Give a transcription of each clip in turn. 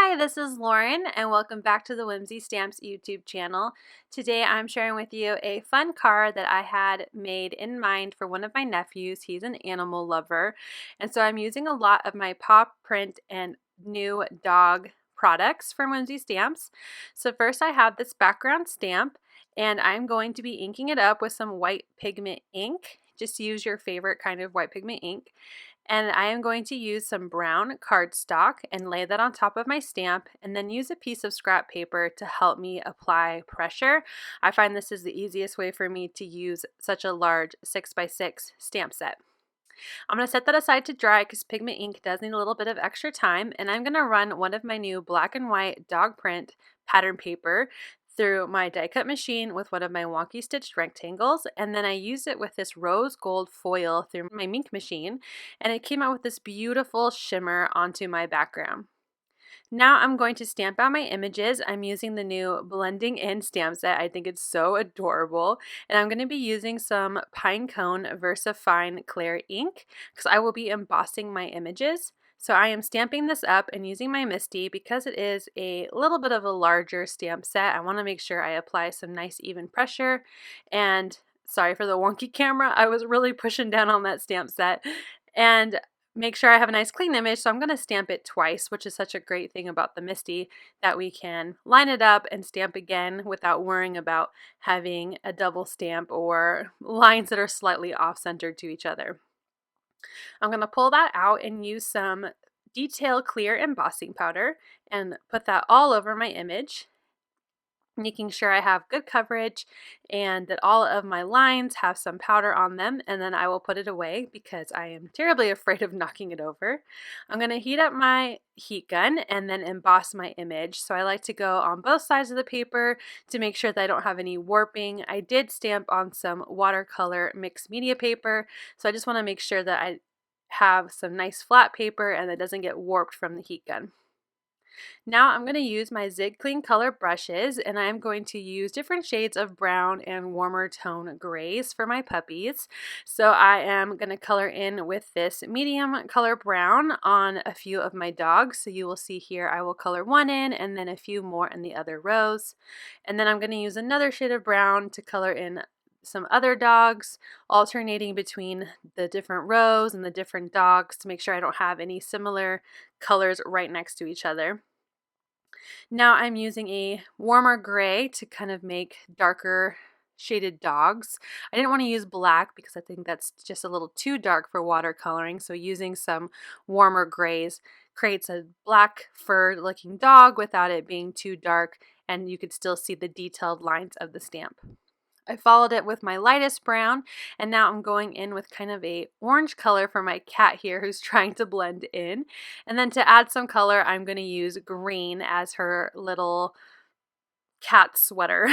Hi, this is Lauren and welcome back to the Whimsy Stamps YouTube channel. Today I'm sharing with you a fun card that I had made in mind for one of my nephews. He's an animal lover, and so I'm using a lot of my paw print and new dog products from Whimsy Stamps. So first I have this background stamp and I'm going to be inking it up with some white pigment ink. Just use your favorite kind of white pigment ink. And I am going to use some brown cardstock and lay that on top of my stamp, and then use a piece of scrap paper to help me apply pressure. I find this is the easiest way for me to use such a large 6x6 stamp set. I'm going to set that aside to dry because pigment ink does need a little bit of extra time, and I'm going to run one of my new black and white dog print pattern paper through my die cut machine with one of my Wonky stitched rectangles, and then I used it with this rose gold foil through my ink machine, and it came out with this beautiful shimmer onto my background. Now I'm going to stamp out my images. I'm using the new Blending In stamp set. I think it's so adorable, and I'm going to be using some Pinecone VersaFine Clear ink because I will be embossing my images. So I am stamping this up and using my Misty because it is a little bit of a larger stamp set. I want to make sure I apply some nice even pressure, and sorry for the wonky camera. I was really pushing down on that stamp set, and make sure I have a nice clean image. So I'm going to stamp it twice, which is such a great thing about the Misty, that we can line it up and stamp again without worrying about having a double stamp or lines that are slightly off-centered to each other. I'm going to pull that out and use some Detail Clear embossing powder and put that all over my image, making sure I have good coverage and that all of my lines have some powder on them, and then I will put it away because I am terribly afraid of knocking it over. I'm going to heat up my heat gun and then emboss my image. So I like to go on both sides of the paper to make sure that I don't have any warping. I did stamp on some watercolor mixed media paper, so I just want to make sure that I have some nice flat paper and that doesn't get warped from the heat gun. Now I'm going to use my Zig Clean color brushes, and I'm going to use different shades of brown and warmer tone grays for my puppies. So I am going to color in with this medium color brown on a few of my dogs. So you will see here I will color one in and then a few more in the other rows. And then I'm going to use another shade of brown to color in some other dogs, alternating between the different rows and the different dogs to make sure I don't have any similar colors right next to each other. Now I'm using a warmer gray to kind of make darker shaded dogs. I didn't want to use black because I think that's just a little too dark for watercoloring, so using some warmer grays creates a black fur looking dog without it being too dark, and you could still see the detailed lines of the stamp. I followed it with my lightest brown, and now I'm going in with kind of a orange color for my cat here who's trying to blend in. And then to add some color, I'm going to use green as her little cat sweater.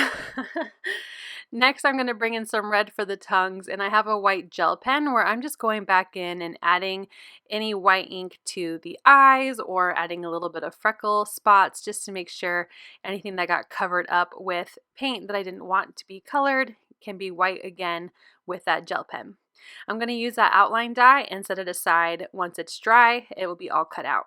Next, I'm going to bring in some red for the tongues, and I have a white gel pen where I'm just going back in and adding any white ink to the eyes or adding a little bit of freckle spots just to make sure anything that got covered up with paint that I didn't want to be colored can be white again with that gel pen. I'm going to use that outline die and set it aside. Once it's dry, it will be all cut out.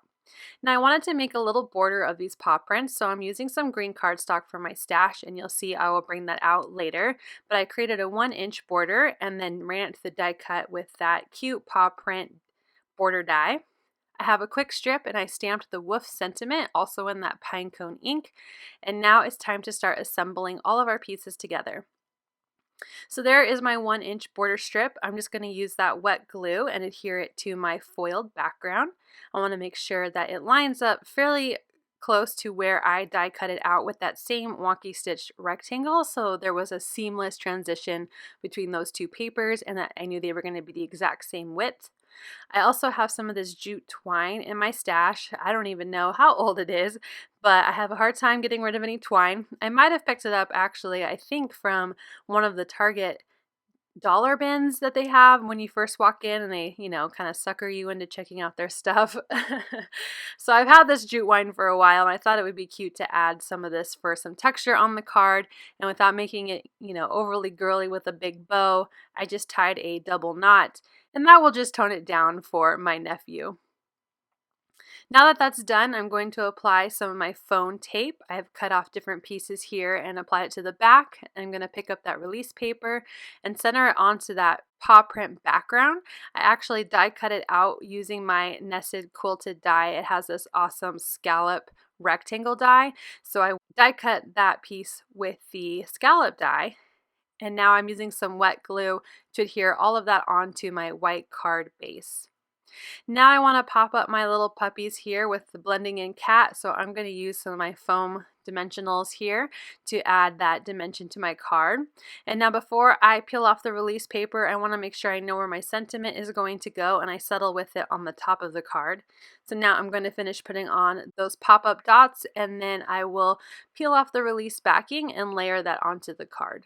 Now I wanted to make a little border of these paw prints, so I'm using some green cardstock from my stash, and you'll see I will bring that out later. But I created a 1-inch border and then ran it to the die cut with that cute paw print border die. I have a quick strip and I stamped the Woof sentiment also in that Pinecone ink, and now it's time to start assembling all of our pieces together. So there is my 1-inch border strip. I'm just going to use that wet glue and adhere it to my foiled background. I want to make sure that it lines up fairly close to where I die cut it out with that same wonky stitched rectangle, so there was a seamless transition between those two papers and that I knew they were going to be the exact same width. I also have some of this jute twine in my stash. I don't even know how old it is, but I have a hard time getting rid of any twine. I might have picked it up actually, I think from one of the Target dollar bins that they have when you first walk in, and they, kind of sucker you into checking out their stuff. So I've had this jute twine for a while, and I thought it would be cute to add some of this for some texture on the card, and without making it, overly girly with a big bow, I just tied a double knot, and that will just tone it down for my nephew. Now that that's done, I'm going to apply some of my phone tape. I've cut off different pieces here and applied it to the back. I'm going to pick up that release paper and center it onto that paw print background. I actually die cut it out using my nested quilted die. It has this awesome scallop rectangle die. So I die cut that piece with the scallop die. And now I'm using some wet glue to adhere all of that onto my white card base. Now I want to pop up my little puppies here with the blending in cat, so I'm going to use some of my foam dimensionals here to add that dimension to my card. And now before I peel off the release paper, I want to make sure I know where my sentiment is going to go, and I settle with it on the top of the card. So now I'm going to finish putting on those pop-up dots, and then I will peel off the release backing and layer that onto the card.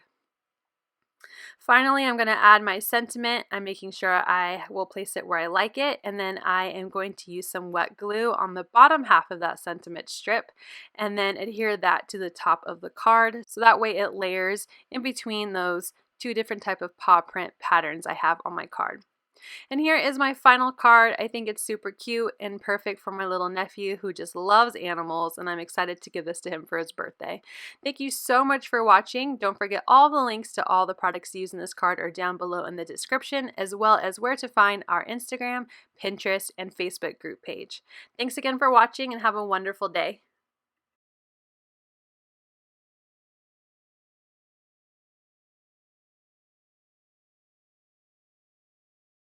Finally, I'm going to add my sentiment. I'm making sure I will place it where I like it, and then I am going to use some wet glue on the bottom half of that sentiment strip and then adhere that to the top of the card so that way it layers in between those two different type of paw print patterns I have on my card. And here is my final card. I think it's super cute and perfect for my little nephew who just loves animals, and I'm excited to give this to him for his birthday. Thank you so much for watching. Don't forget all the links to all the products used in this card are down below in the description, as well as where to find our Instagram, Pinterest, and Facebook group page. Thanks again for watching and have a wonderful day.